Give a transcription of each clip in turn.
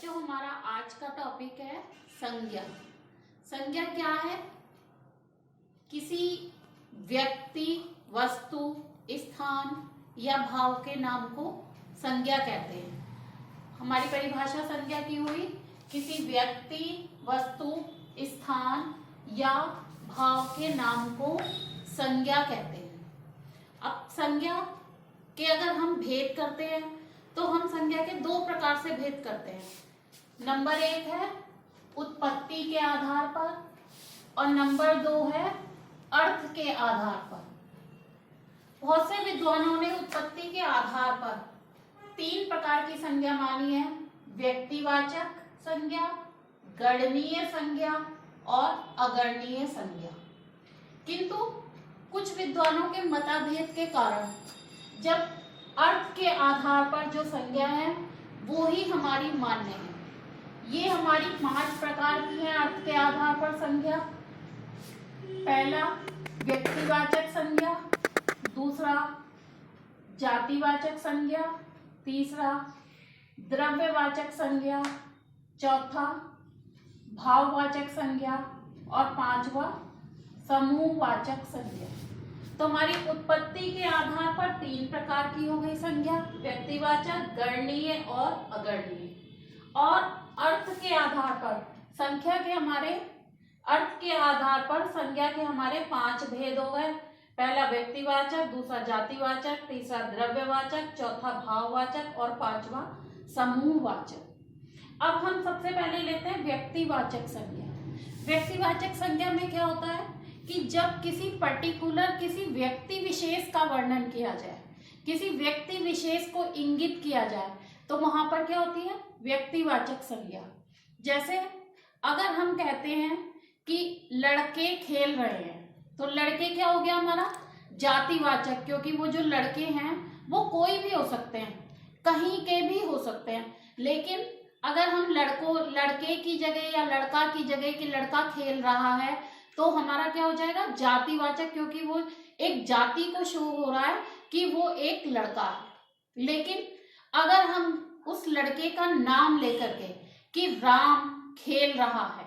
बच्चों, हमारा आज का टॉपिक है संज्ञा। संज्ञा क्या है? किसी व्यक्ति, वस्तु, स्थान या भाव के नाम को संज्ञा कहते हैं। हमारी परिभाषा संज्ञा की हुई किसी व्यक्ति, वस्तु, स्थान या भाव के नाम को संज्ञा कहते हैं। अब संज्ञा के अगर हम भेद करते हैं तो हम संज्ञा के दो प्रकार से भेद करते हैं। नंबर एक है उत्पत्ति के आधार पर और नंबर दो है अर्थ के आधार पर। बहुत से विद्वानों ने उत्पत्ति के आधार पर तीन प्रकार की संज्ञा मानी है: व्यक्तिवाचक संज्ञा, गणनीय संज्ञा और अगणनीय संज्ञा। किंतु कुछ विद्वानों के मतभेद के कारण जब अर्थ के आधार पर जो संज्ञा है वो ही हमारी मान्य है। ये हमारी 5 प्रकार की है अर्थ के आधार पर संज्ञा। पहला व्यक्तिवाचक संज्ञा, दूसरा जातिवाचक संज्ञा, तीसरा द्रव्यवाचक संज्ञा, चौथा भाववाचक संज्ञा और पांचवा समूहवाचक संज्ञा। तो हमारी उत्पत्ति के आधार पर 3 प्रकार की हो गई संज्ञा: व्यक्तिवाचक, गणनीय और अगणनीय। और अर्थ के आधार पर संख्या के हमारे अर्थ के आधार पर संज्ञा के हमारे 5 भेद हो गए। पहला व्यक्तिवाचक, दूसरा जातिवाचक, तीसरा द्रव्यवाचक, चौथा भाववाचक और पांचवा समूहवाचक। अब हम सबसे पहले लेते हैं व्यक्तिवाचक संज्ञा। व्यक्तिवाचक संज्ञा में क्या होता है कि जब किसी पर्टिकुलर किसी व्यक्ति विशेष का वर्णन किया जाए, किसी व्यक्ति विशेष को इंगित किया जाए, तो वहां पर क्या होती है? व्यक्तिवाचक संज्ञा। जैसे अगर हम कहते हैं कि लड़के खेल रहे हैं, तो लड़के क्या हो गया हमारा? जातिवाचक, क्योंकि वो जो लड़के हैं वो कोई भी हो सकते हैं, कहीं के भी हो सकते हैं। लेकिन अगर हम लड़के की जगह या लड़का की जगह कि लड़का खेल रहा है तो हमारा क्या हो जाएगा? जातिवाचक, क्योंकि वो एक जाति को शो हो रहा है कि वो एक लड़का है। लेकिन अगर हम उस लड़के का नाम लेकर के कि राम खेल रहा है,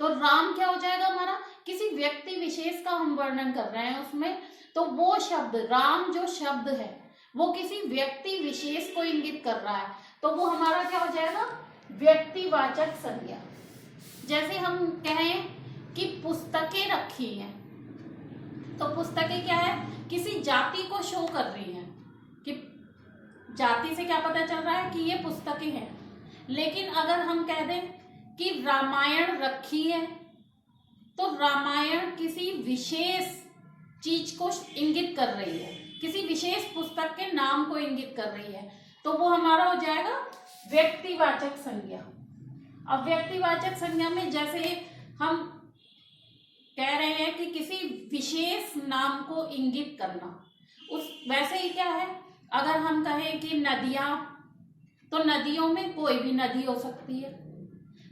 तो राम क्या हो जाएगा हमारा? किसी व्यक्ति विशेष का हम वर्णन कर रहे हैं उसमें, तो वो शब्द राम जो शब्द है वो किसी व्यक्ति विशेष को इंगित कर रहा है, तो वो हमारा क्या हो जाएगा? व्यक्तिवाचक संज्ञा। जैसे हम कहें कि पुस्तकें रखी हैं, तो पुस्तकें क्या है? किसी जाति को शो कर रही हैं कि जाति से क्या पता चल रहा है कि ये पुस्तकें हैं। लेकिन अगर हम कह दें कि रामायण रखी है, तो रामायण किसी विशेष चीज को इंगित कर रही है, किसी विशेष पुस्तक के नाम को इंगित कर रही है, तो वो हमारा हो जाएगा व्यक्तिवाचक संज्ञा। अब व्यक्तिवाचक संज्ञा में जैसे हम कह रहे हैं कि किसी विशेष नाम को इंगित करना, उस वैसे ही क्या है, अगर हम कहें कि नदियां, तो नदियों में कोई भी नदी हो सकती है।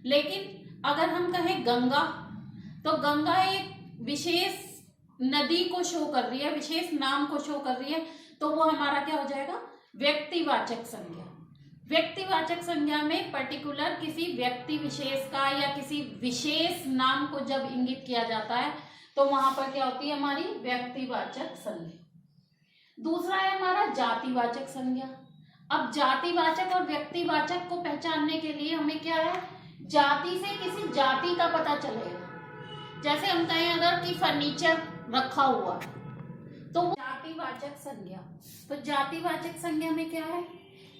लेकिन अगर हम कहें गंगा, तो गंगा एक विशेष नदी को शो कर रही है, विशेष नाम को शो कर रही है, तो वो हमारा क्या हो जाएगा? व्यक्तिवाचक संज्ञा। व्यक्तिवाचक संज्ञा में पर्टिकुलर किसी व्यक्ति विशेष का या किसी विशेष नाम को जब इंगित किया जाता है तो वहां पर क्या होती है? हमारी व्यक्तिवाचक संज्ञा। दूसरा है हमारा जातिवाचक संज्ञा। अब जातिवाचक और व्यक्तिवाचक को पहचानने के लिए हमें क्या है? जाति से किसी जाति का पता चलेगा। जैसे हम कहें अगर कि फर्नीचर रखा हुआ, तो जातिवाचक संज्ञा। तो जातिवाचक संज्ञा में क्या है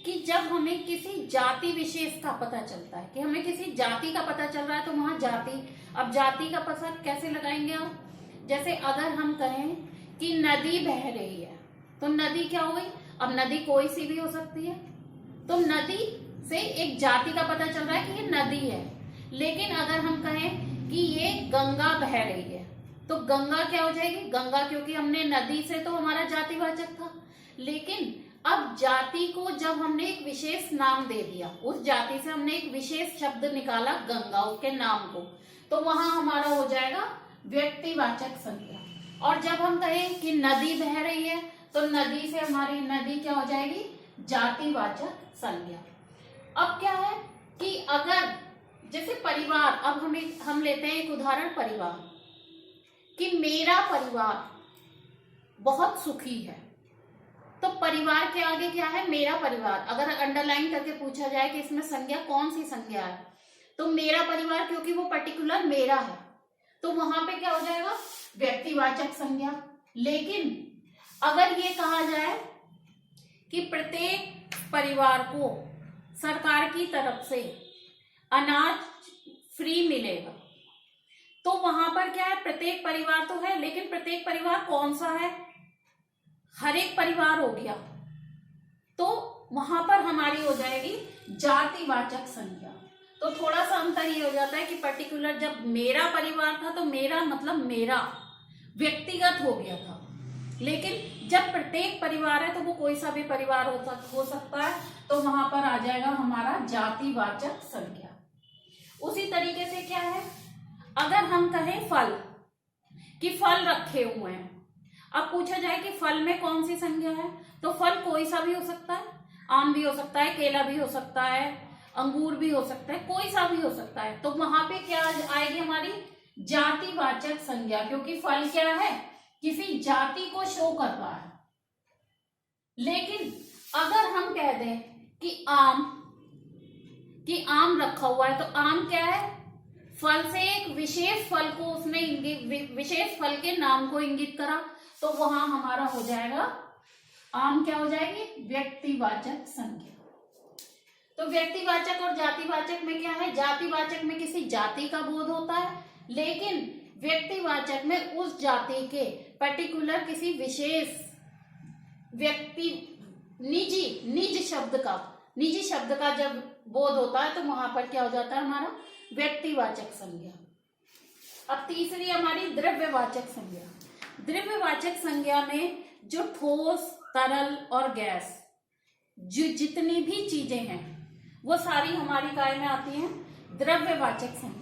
कि जब हमें किसी जाति विशेष का पता चलता है, कि हमें किसी जाति का पता चल रहा है, तो वहां जाति। अब जाति का पता कैसे लगाएंगे आप? जैसे अगर हम कहें कि नदी बह रही है, तो नदी क्या हो गई? अब नदी कोई सी भी हो सकती है, तो नदी से एक जाति का पता चल रहा है कि ये नदी है। लेकिन अगर हम कहें कि ये गंगा बह रही है, तो गंगा क्या हो जाएगी? गंगा, क्योंकि हमने नदी से तो हमारा जातिवाचक था। लेकिन अब जाति को जब हमने एक विशेष नाम दे दिया, उस जाति से हमने एक विशेष शब्द निकाला गंगा, उसके नाम को, तो वहां हमारा हो जाएगा व्यक्तिवाचक संज्ञा। और जब हम कहें कि नदी बह रही है, तो नदी से हमारी नदी क्या हो जाएगी? जातिवाचक संज्ञा। अब क्या है कि अगर जैसे परिवार, अब हम लेते हैं एक उदाहरण परिवार, कि मेरा परिवार बहुत सुखी है, तो परिवार के आगे क्या है, मेरा परिवार। अगर अंडरलाइन करके पूछा जाए कि इसमें संज्ञा कौन सी संज्ञा है, तो मेरा परिवार, क्योंकि वो पर्टिकुलर मेरा है, तो वहां पे क्या हो जाएगा, व्यक्तिवाचक संज्ञा। लेकिन अगर ये कहा जाए कि प्रत्येक परिवार को सरकार की तरफ से अनाज फ्री मिलेगा, तो वहां पर क्या है, प्रत्येक परिवार तो है, लेकिन प्रत्येक परिवार कौन सा है, हर एक परिवार हो गया, तो वहां पर हमारी हो जाएगी जातिवाचक संज्ञा। तो थोड़ा सा अंतर ये हो जाता है कि पर्टिकुलर जब मेरा परिवार था तो मेरा मतलब मेरा व्यक्तिगत हो गया था, लेकिन जब प्रत्येक परिवार है तो वो कोई सा भी परिवार हो सकता है, तो वहां पर आ जाएगा हमारा जातिवाचक संज्ञा। उसी तरीके से क्या है, अगर हम कहें फल, कि फल रखे हुए हैं, अब पूछा जाए कि फल में कौन सी संज्ञा है, तो फल कोई सा भी हो सकता है, आम भी हो सकता है, केला भी हो सकता है, अंगूर भी हो सकता है, कोई सा भी हो सकता है, तो वहां पे क्या आएगी हमारी जातिवाचक संज्ञा, क्योंकि फल क्या है, किसी जाति को शो कर रहा है। लेकिन अगर हम कह दें कि आम रखा हुआ है, तो आम क्या है, फल से एक विशेष फल को उसने विशेष फल के नाम को इंगित करा, तो वहां हमारा हो जाएगा आम क्या हो जाएगी, व्यक्तिवाचक संज्ञा। तो व्यक्तिवाचक और जातिवाचक में क्या है, जातिवाचक में किसी जाति का बोध होता है, लेकिन व्यक्तिवाचक में उस जाति के पर्टिकुलर किसी विशेष व्यक्ति, निजी शब्द का जब बोध होता है, तो वहां पर क्या हो जाता है हमारा व्यक्तिवाचक संज्ञा। अब तीसरी हमारी द्रव्यवाचक संज्ञा। द्रव्यवाचक संज्ञा में जो ठोस, तरल और गैस, जो जितनी भी चीजें हैं वो सारी हमारी काय में आती हैं द्रव्यवाचक संज्ञा।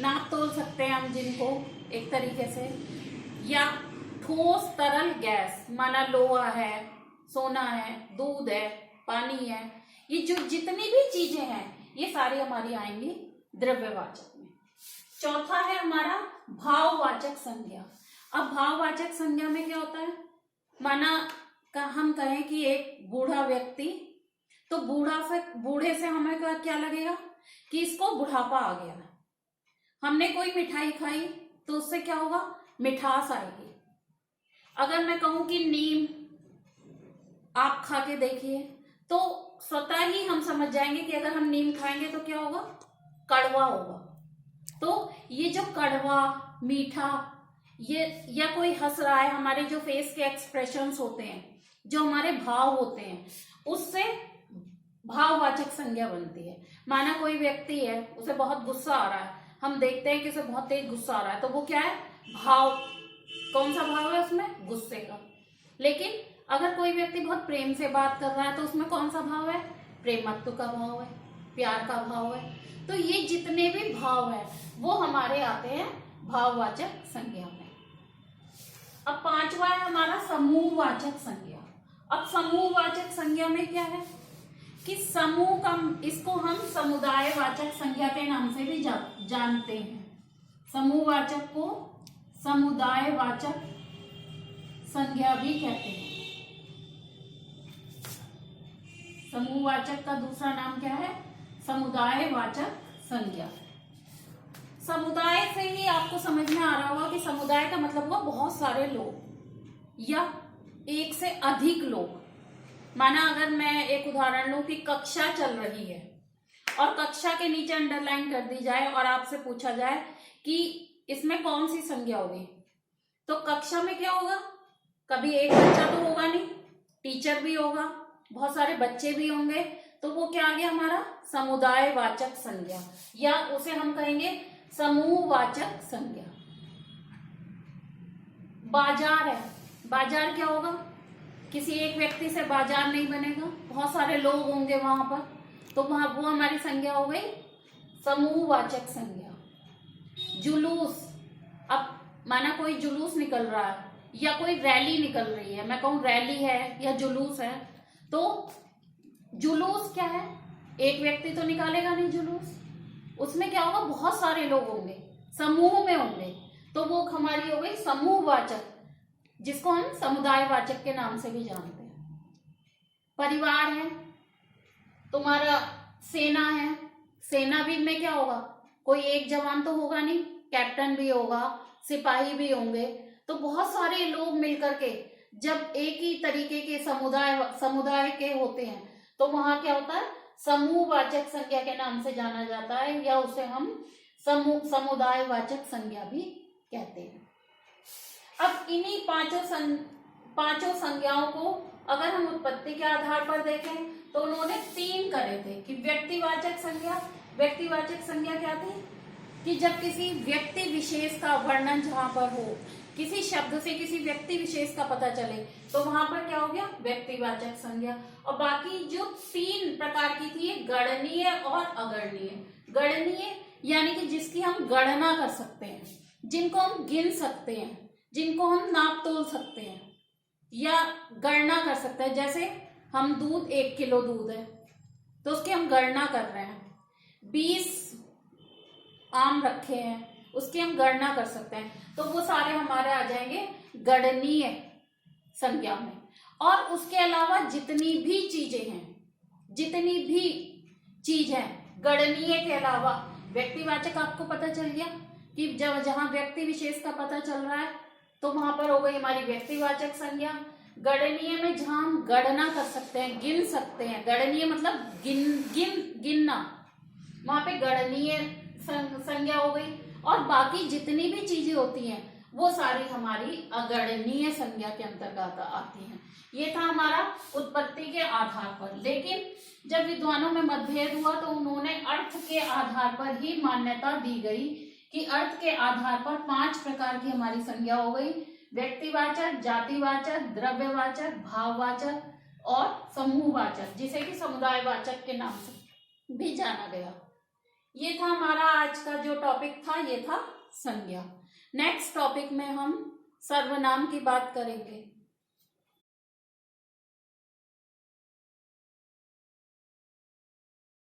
नाप तोल सकते हैं हम जिनको एक तरीके से, या ठोस, तरल, गैस, माना लोहा है, सोना है, दूध है, पानी है, ये जो जितनी भी चीजें हैं ये सारी हमारी आएंगी द्रव्यवाचक में। चौथा है हमारा भाववाचक संज्ञा। अब भाववाचक संज्ञा में क्या होता है, माना हम कहें कि एक बूढ़ा व्यक्ति, तो बूढ़े से हमें क्या लगेगा कि इसको बुढ़ापा आ गया। हमने कोई मिठाई खाई तो उससे क्या होगा, मिठास आएगी। अगर मैं कहूं कि नीम आप खा के देखिए, तो स्वतः ही हम समझ जाएंगे कि अगर हम नीम खाएंगे तो क्या होगा, कड़वा होगा। तो ये जो कड़वा, मीठा, ये या कोई हंस रहा है, हमारे जो फेस के एक्सप्रेशंस होते हैं, जो हमारे भाव होते हैं, उससे भाववाचक संज्ञा बनती है। माना कोई व्यक्ति है, उसे बहुत गुस्सा आ रहा है, हम देखते हैं कि उसे बहुत तेज गुस्सा आ रहा है, तो वो क्या है, भाव, कौन सा भाव है उसमें, गुस्से का। लेकिन अगर कोई व्यक्ति बहुत प्रेम से बात कर रहा है तो उसमें कौन सा भाव है, प्रेमत्व का भाव है, प्यार का भाव है। तो ये जितने भी भाव है वो हमारे आते हैं भाववाचक संज्ञा में। अब पांचवा है हमारा समूहवाचक संज्ञा। अब समूहवाचक संज्ञा में क्या है कि समूह का, इसको हम समुदायवाचक संज्ञा के नाम से भी जानते हैं। समूहवाचक को समुदायवाचक संज्ञा भी कहते हैं। समूहवाचक का दूसरा नाम क्या है, समुदायवाचक संज्ञा। समुदाय से ही आपको समझ में आ रहा होगा कि समुदाय का मतलब हुआ बहुत सारे लोग या एक से अधिक लोग। माना अगर मैं एक उदाहरण लूं कि कक्षा चल रही है और कक्षा के नीचे अंडरलाइन कर दी जाए और आपसे पूछा जाए कि इसमें कौन सी संज्ञा होगी, तो कक्षा में क्या होगा, कभी एक बच्चा तो होगा नहीं, टीचर भी होगा, बहुत सारे बच्चे भी होंगे, तो वो क्या आ गया हमारा समुदायवाचक संज्ञा, या उसे हम कहेंगे समूहवाचक संज्ञा। बाजार है, बाजार क्या होगा, किसी एक व्यक्ति से बाजार नहीं बनेगा, बहुत सारे लोग होंगे वहां पर, तो वहां वो हमारी संज्ञा हो गई समूहवाचक संज्ञा। जुलूस, अब माना कोई जुलूस निकल रहा है या कोई रैली निकल रही है, मैं कहूँ रैली है या जुलूस है, तो जुलूस क्या है, एक व्यक्ति तो निकालेगा नहीं जुलूस, उसमें क्या होगा, बहुत सारे लोग होंगे, समूह में होंगे, तो वो हमारी हो गई समूहवाचक, जिसको हम समुदायवाचक के नाम से भी जानते हैं। परिवार है, तुम्हारा सेना है, सेना भी में क्या होगा, कोई एक जवान तो होगा नहीं, कैप्टन भी होगा, सिपाही भी होंगे, तो बहुत सारे लोग मिलकर के जब एक ही तरीके के समुदाय के होते हैं तो वहां क्या होता है, समूहवाचक संज्ञा के नाम से जाना जाता है, या उसे हम समुदायवाचक संज्ञा भी कहते हैं। अब इन्हीं पांचों संज्ञाओं को अगर हम उत्पत्ति के आधार पर देखें तो उन्होंने 3 करे थे कि व्यक्तिवाचक संज्ञा क्या थी कि जब किसी व्यक्ति विशेष का वर्णन जहां पर हो, किसी शब्द से किसी व्यक्ति विशेष का पता चले, तो वहां पर क्या हो गया, व्यक्तिवाचक संज्ञा। और बाकी जो 3 प्रकार की थी, गणनीय और अगणनीय। गणनीय यानी कि जिसकी हम गणना कर सकते हैं, जिनको हम गिन सकते हैं, जिनको हम नाप तोल सकते हैं या गणना कर सकते हैं। जैसे हम दूध 1 किलो दूध है तो उसकी हम गणना कर रहे हैं, 20 आम रखे हैं उसकी हम गणना कर सकते हैं, तो वो सारे हमारे आ जाएंगे गणनीय संज्ञा में। और उसके अलावा जितनी भी चीज है गणनीय के अलावा, व्यक्तिवाचक आपको पता चल गया कि जब जहां व्यक्ति विशेष का पता चल रहा है तो वहां पर हो गई हमारी व्यक्तिवाचक संज्ञा। गणनीय में जहां हम गणना कर सकते हैं, गिन सकते हैं, गणनीय मतलब गिनना, वहां पे गणनीय संज्ञा हो गई। और बाकी जितनी भी चीजें होती हैं वो सारी हमारी अगणनीय संज्ञा के अंतर्गत आती हैं। ये था हमारा उत्पत्ति के आधार पर। लेकिन जब विद्वानों में मतभेद हुआ तो उन्होंने अर्थ के आधार पर ही मान्यता दी गई कि अर्थ के आधार पर 5 प्रकार की हमारी संज्ञा हो गई, व्यक्तिवाचक, जातिवाचक, द्रव्यवाचक, भाववाचक और समूहवाचक, जिसे कि समुदायवाचक के नाम से भी जाना गया। ये था हमारा आज का जो टॉपिक था, ये था संज्ञा। नेक्स्ट टॉपिक में हम सर्वनाम की बात करेंगे।